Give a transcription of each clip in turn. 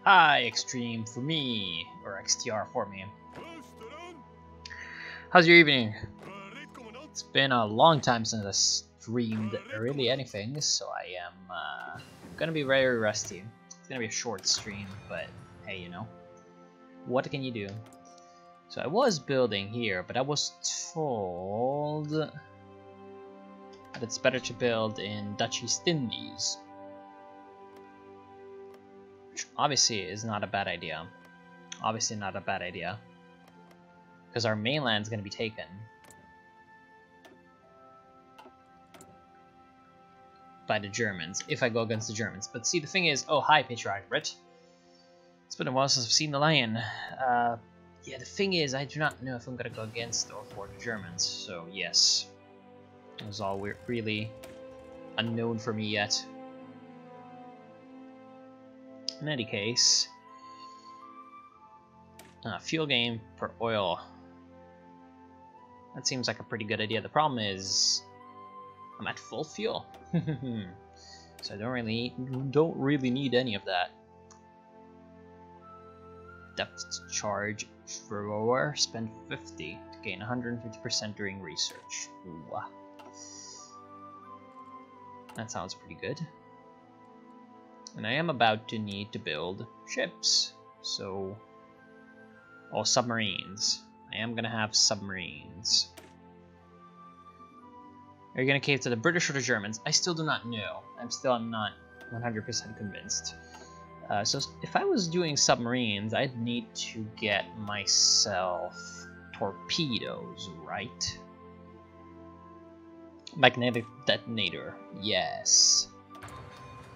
Hi, Extreme for me, or XTR for me. How's your evening? It's been a long time since I streamed really anything, so I am gonna be very rusty. It's gonna be a short stream, but hey, you know, what can you do? So I was building here, but I was told that it's better to build in Dutch East Indies. Which obviously is not a bad idea. Obviously not a bad idea. Because our mainland's going to be taken. By the Germans, if I go against the Germans. But see, the thing is... Oh, hi, Patriotic Brit. It's been a while since I've seen the Lion. Yeah, the thing is, I do not know if I'm going to go against or for the Germans. So, yes. It was all really unknown for me yet. In any case... fuel gain per oil. That seems like a pretty good idea. The problem is... I'm at full fuel. So I don't really need any of that. Depth charge thrower, spend 50 to gain 150% during research. Ooh. That sounds pretty good. And I am about to need to build ships. So... Oh, submarines. I am gonna have submarines. Are you gonna cave to the British or the Germans? I still do not know. I'm still not 100% convinced. So if I was doing submarines, I'd need to get myself torpedoes, right? Magnetic detonator, yes.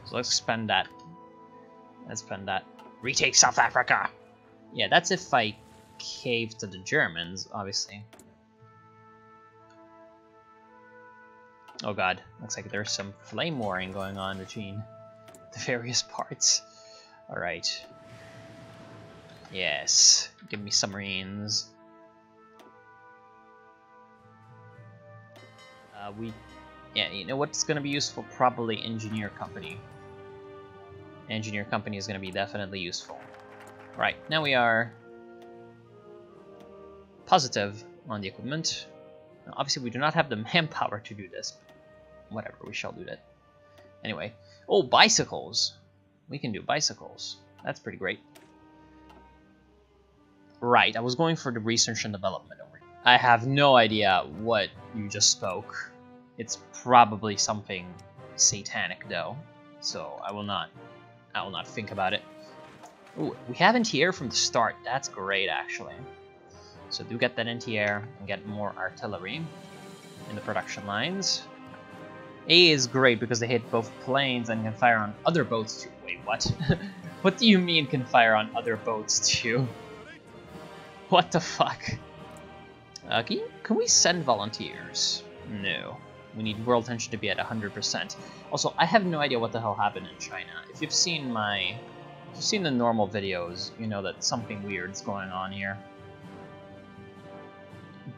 So let's spend that. Let's spend that. Retake South Africa! Yeah, that's if I cave to the Germans, obviously. Oh god, looks like there's some flame warring going on between the various parts. Alright. Yes, give me submarines. Yeah, you know what's going to be useful? Probably Engineer Company. Engineer Company is going to be definitely useful. Right, now we are positive on the equipment. Now, obviously, we do not have the manpower to do this. But whatever, we shall do that. Anyway. Oh, bicycles! We can do bicycles. That's pretty great. Right, I was going for the research and development over here. I have no idea what you just spoke. It's probably something satanic, though. So I will not think about it. Ooh, we have anti-air from the start. That's great, actually. So do get that anti-air and get more artillery in the production lines. A is great because they hit both planes and can fire on other boats too. Wait, what? What do you mean can fire on other boats too? What the fuck? Can we send volunteers? No. We need world tension to be at 100%. Also, I have no idea what the hell happened in China. If you've seen the normal videos, you know that something weird's going on here.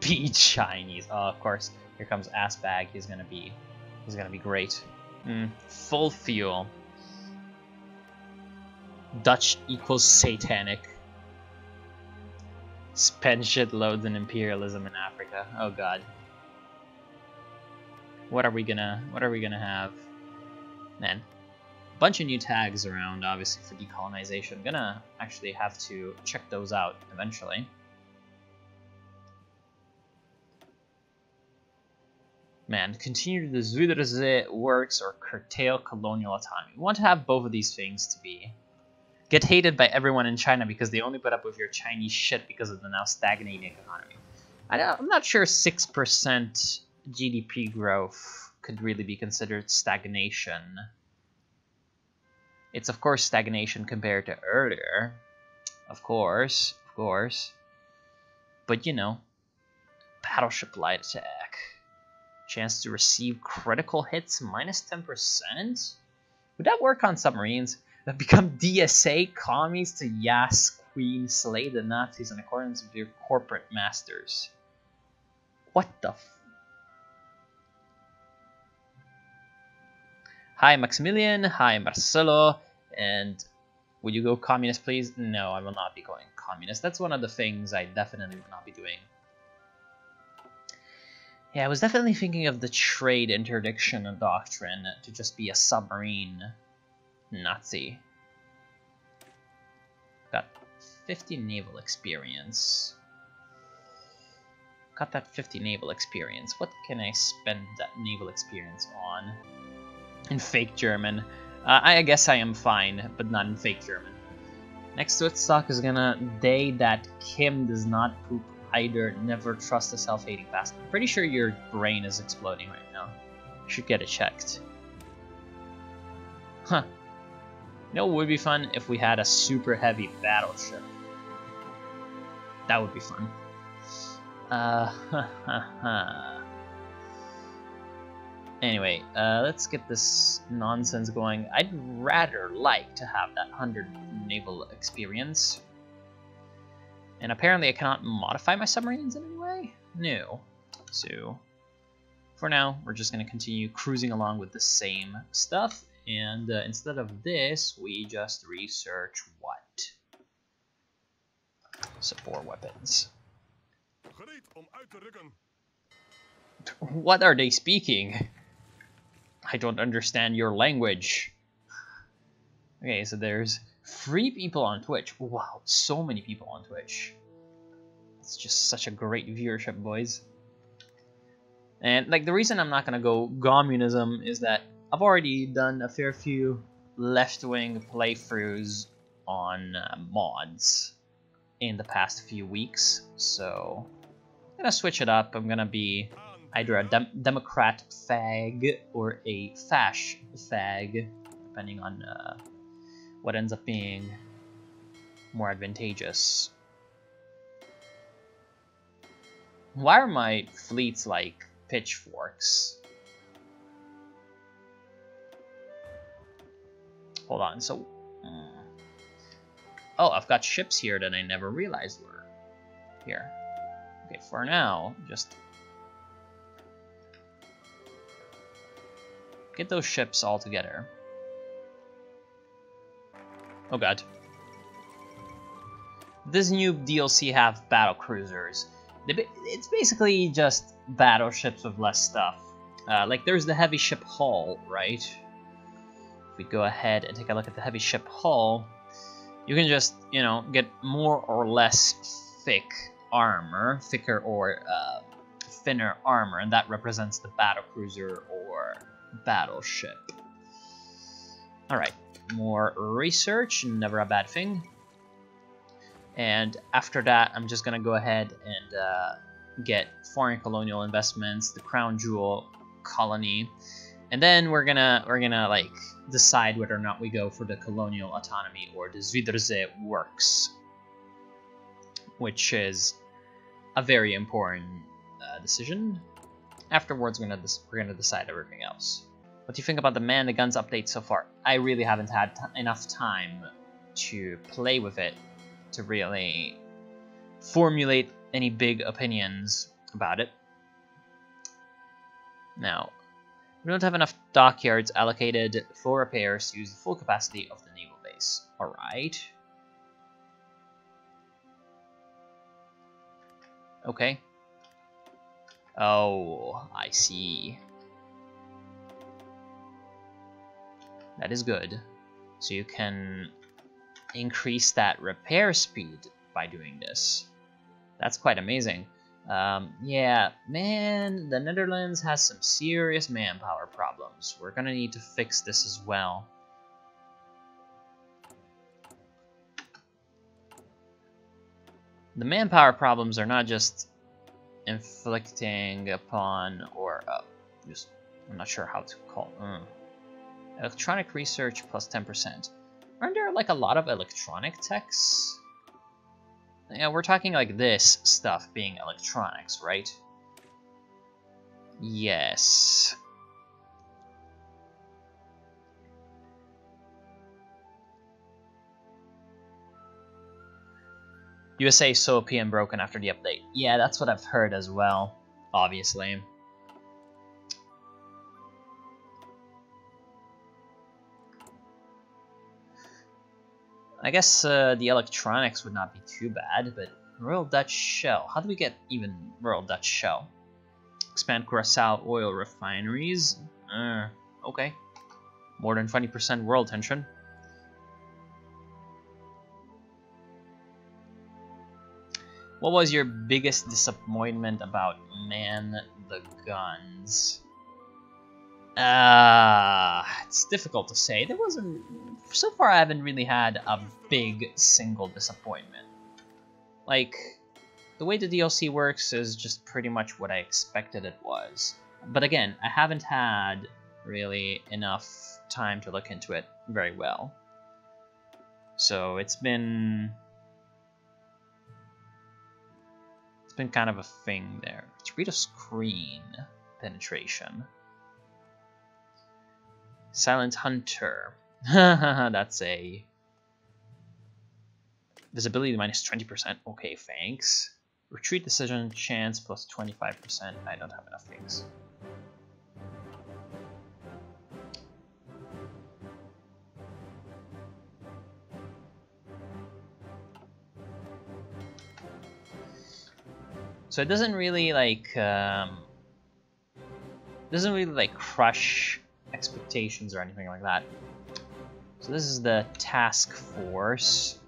Be Chinese. Oh, of course. Here comes Assbag. He's gonna be great. Full fuel. Dutch equals satanic. Spend shitloads in imperialism in Africa. Oh god. What are we gonna have? Man. Bunch of new tags around, obviously, for decolonization. I'm gonna actually have to check those out eventually. Man, continue the Zuiderzee works or curtail colonial autonomy. We want to have both of these things to be. Get hated by everyone in China because they only put up with your Chinese shit because of the now stagnating economy. I'm not sure 6% GDP growth could really be considered stagnation. It's of course stagnation compared to earlier. Of course. But you know, battleship light attack. Chance to receive critical hits minus 10%? Would that work on submarines? That become DSA commies to Yas Queen slay the Nazis in accordance with your corporate masters. What the Hi, Maximilian. Hi, Marcelo. And would you go communist, please? No, I will not be going communist. That's one of the things I definitely will not be doing. Yeah, I was definitely thinking of the trade interdiction doctrine to just be a submarine Nazi. Got 50 naval experience. Got that 50 naval experience. What can I spend that naval experience on? In fake German. I guess I am fine, but not in fake German. Next to it, stock is gonna day that Kim does not poop either. Never trust a self-hating bastard. I'm pretty sure your brain is exploding right now. You should get it checked. Huh. You know what would be fun? If we had a super heavy battleship. That would be fun. Anyway, let's get this nonsense going. I'd rather like to have that 100 naval experience. And apparently I cannot modify my submarines in any way? No. So, for now, we're just going to continue cruising along with the same stuff. And instead of this, we just research what? Support weapons. What are they speaking? I don't understand your language. Okay, so there's 3 people on Twitch. Wow, so many people on Twitch. It's just such a great viewership, boys. And like the reason I'm not gonna go communism is that I've already done a fair few left-wing playthroughs on mods in the past few weeks, so I'm gonna switch it up. I'm gonna be either a Democrat fag or a fash fag, depending on what ends up being more advantageous. Why are my fleets like pitchforks? Hold on, so... Oh, I've got ships here that I never realized were here. Okay, for now, just get those ships all together. Oh god. This new DLC have battle cruisers. It's basically just battleships with less stuff. Like there's the heavy ship hull, right? If we go ahead and take a look at the heavy ship hull, you can just, you know, get more or less thick armor, thicker or thinner armor, and that represents the battlecruiser or battleship. Alright, more research, never a bad thing. And after that, I'm just gonna go ahead and get foreign colonial investments, the crown jewel colony, and then we're gonna like decide whether or not we go for the colonial autonomy or the Zuiderzee works, which is a very important decision. Afterwards, we're gonna decide everything else. What do you think about the man the guns update so far? I really haven't had enough time to play with it to really formulate any big opinions about it. Now, we don't have enough dockyards allocated for repairs to use the full capacity of the naval base. Alright. Okay. Oh, I see. That is good. So you can increase that repair speed by doing this. That's quite amazing. Yeah, man, the Netherlands has some serious manpower problems. We're gonna need to fix this as well. The manpower problems are not just inflicting upon, or just, I'm not sure how to call electronic research plus 10%. Aren't there like a lot of electronic techs? Yeah, we're talking like this stuff being electronics, right? Yes. USA is so OP and broken after the update. Yeah, that's what I've heard as well, obviously. I guess the electronics would not be too bad, but Royal Dutch Shell. How do we get even Royal Dutch Shell? Expand Curaçao oil refineries. Okay. More than 20% world tension. What was your biggest disappointment about Man the Guns? It's difficult to say. There wasn't... So far I haven't really had a big single disappointment. Like, the way the DLC works is just pretty much what I expected it was. But again, I haven't had really enough time to look into it very well. So it's been kind of a thing there. Let's read a screen. Penetration. Silent Hunter. That's a visibility minus 20%. Okay, thanks. Retreat decision chance plus 25%. I don't have enough things. So it doesn't really like crush expectations or anything like that. So this is the task force.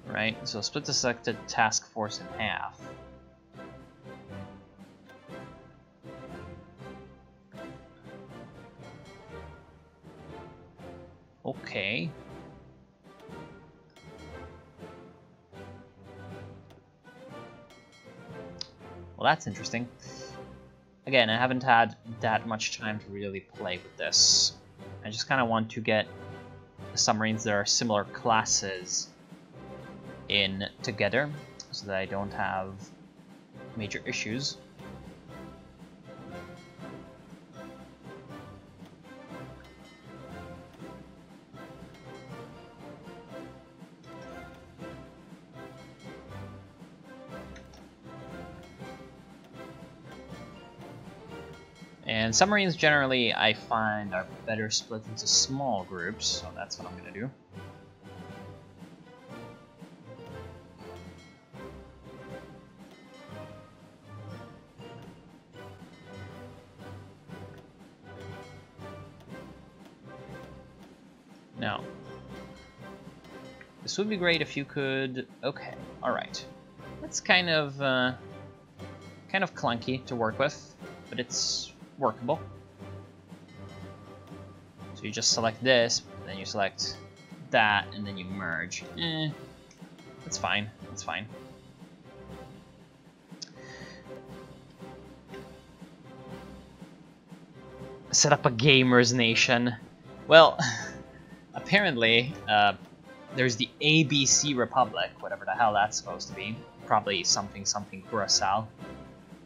Right, so split the selected task force in half. Okay. Well, that's interesting. Again, I haven't had that much time to really play with this. I just kind of want to get the submarines that are similar classes in together so that I don't have major issues. And submarines generally I find are better split into small groups, so that's what I'm going to do. Now, this would be great if you could... Okay, alright. It's kind of clunky to work with, but it's workable. So you just select this, then you select that, and then you merge. That's fine, that's fine. Set up a gamers nation. Well, apparently, there's the ABC Republic, whatever the hell that's supposed to be. Probably something Curaçao,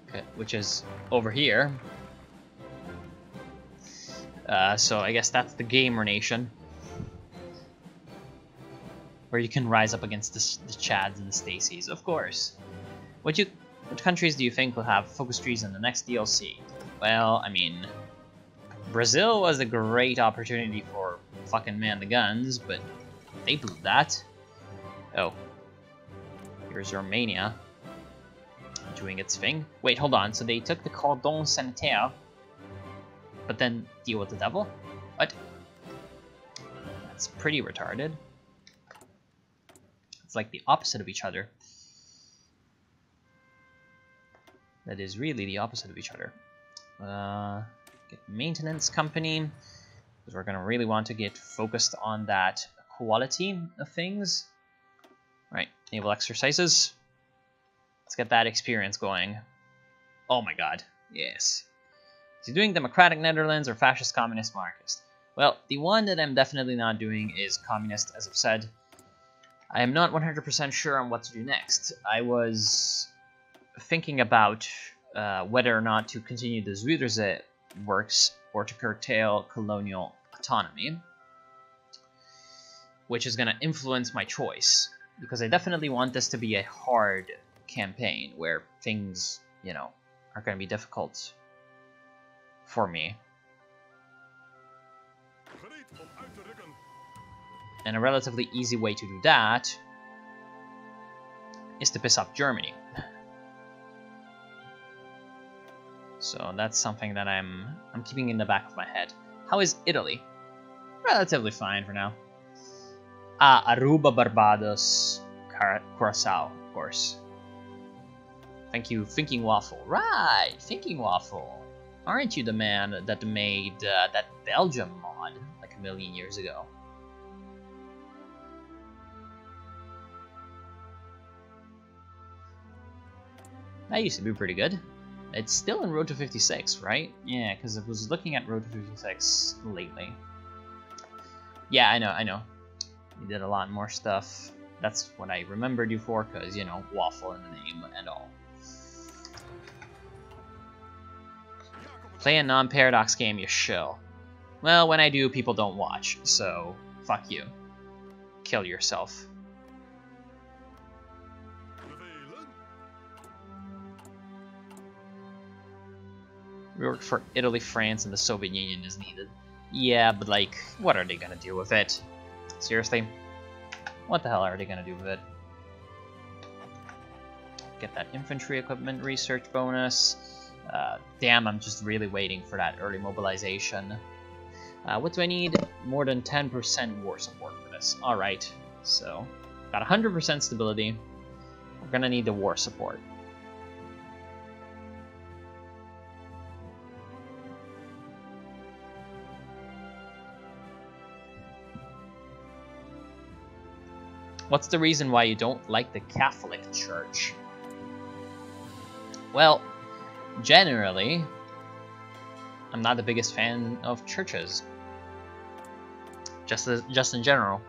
okay, which is over here. So I guess that's the gamer nation, where you can rise up against the Chads and the Stacys, of course. What countries do you think will have focus trees in the next DLC? Well, I mean, Brazil was a great opportunity for fucking Man the Guns, but they blew that. Oh. Here's Romania doing its thing. Wait, hold on. So they took the Cordon Sanitaire, but then deal with the devil? What? That's pretty retarded. It's like the opposite of each other. That is really the opposite of each other. Get maintenance company, because we're gonna really want to get focused on that quality of things. Right, naval exercises. Let's get that experience going. Oh my god, yes. Is he doing Democratic Netherlands or Fascist Communist Marxist? Well, the one that I'm definitely not doing is Communist, as I've said. I am not 100% sure on what to do next. I was thinking about whether or not to continue the Zuiderzee works or to curtail colonial autonomy, which is going to influence my choice, because I definitely want this to be a hard campaign where things, you know, are going to be difficult for me. And a relatively easy way to do that is to piss off Germany. So that's something that I'm keeping in the back of my head. How is Italy? Relatively fine for now. Aruba, Barbados, Curacao, of course. Thank you, Thinking Waffle. Right, Thinking Waffle. Aren't you the man that made that Belgium mod like a million years ago? That used to be pretty good. It's still in Road to 56, right? Yeah, because I was looking at Road to 56 lately. Yeah, I know. You did a lot more stuff. That's what I remembered you for, because, you know, waffle in the name and all. Play a non-paradox game, you shill. Well, when I do, people don't watch, so fuck you. Kill yourself. We work for Italy, France, and the Soviet Union is needed. Yeah, but like, what are they gonna do with it? Seriously? What the hell are they gonna do with it? Get that infantry equipment research bonus. Damn, I'm just really waiting for that early mobilization. What do I need? More than 10% war support for this. Alright, so got 100% stability. We're gonna need the war support. What's the reason why you don't like the Catholic Church? Well, generally, I'm not the biggest fan of churches. Just in general.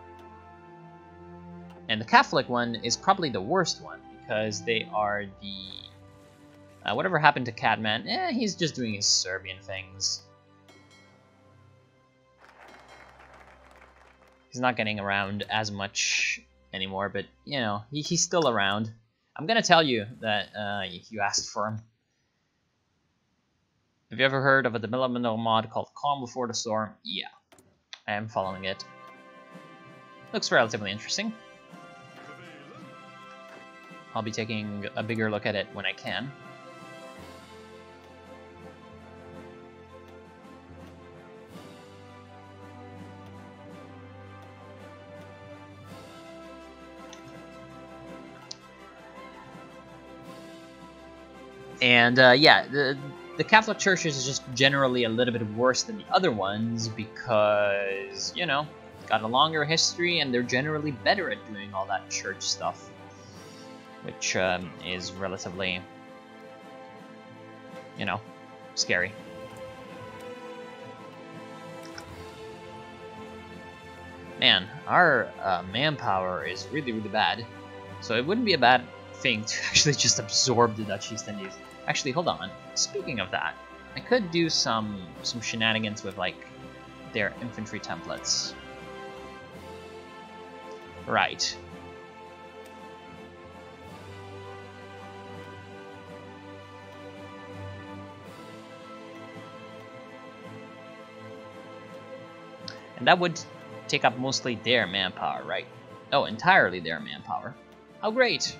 And the Catholic one is probably the worst one, because they are the... whatever happened to Catman? He's just doing his Serbian things. He's not getting around as much anymore, but, you know, he's still around. I'm gonna tell you that you asked for him. Have you ever heard of a developmental mod called Calm Before the Storm? Yeah, I am following it. Looks relatively interesting. I'll be taking a bigger look at it when I can. And yeah, the Catholic Church is just generally a little bit worse than the other ones because, you know, got a longer history and they're generally better at doing all that church stuff, which is relatively, you know, scary. Man, our manpower is really, really bad, so it wouldn't be a bad thing to actually just absorb the Dutch East Indies. Actually, hold on. Speaking of that, I could do some shenanigans with, like, their infantry templates. Right. And that would take up mostly their manpower, right? Oh, entirely their manpower. How great!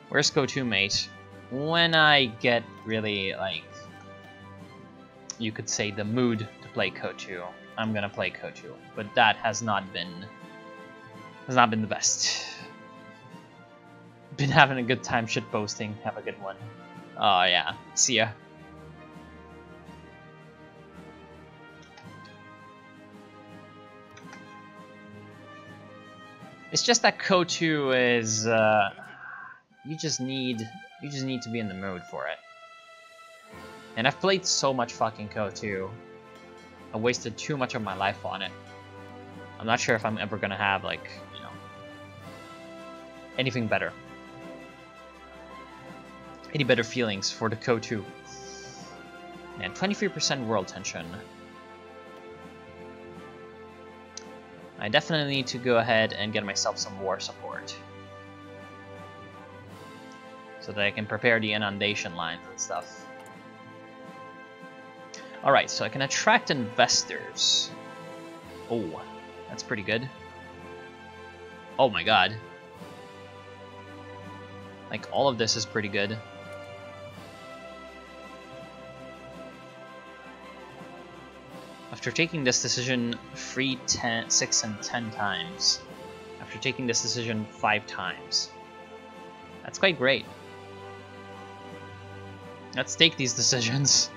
Where's Go-To, mate? When I get really, like, you could say the mood to play Go-To, I'm gonna play Go-To. But that has not been the best. Been having a good time shitposting. Have a good one. Oh yeah, see ya. It's just that Go-To is you just need to be in the mood for it. And I've played so much fucking Go-To. I wasted too much of my life on it. I'm not sure if I'm ever gonna have, like, you know, anything better. Any better feelings for the Go-To. Man, 23% world tension. I definitely need to go ahead and get myself some war support, so that I can prepare the inundation lines and stuff. Alright, so I can attract investors. Oh, that's pretty good. Oh my god. Like, all of this is pretty good. After taking this decision 3, 10, 6, and 10 times. After taking this decision 5 times. That's quite great. Let's take these decisions.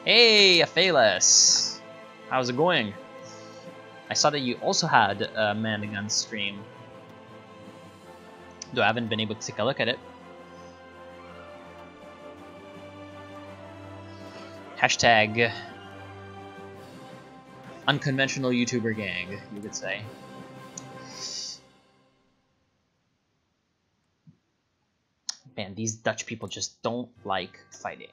Hey, Aphalis! How's it going? I saw that you also had a Man the Gun stream. Though I haven't been able to take a look at it. Hashtag unconventional YouTuber gang, you could say. Man, these Dutch people just don't like fighting.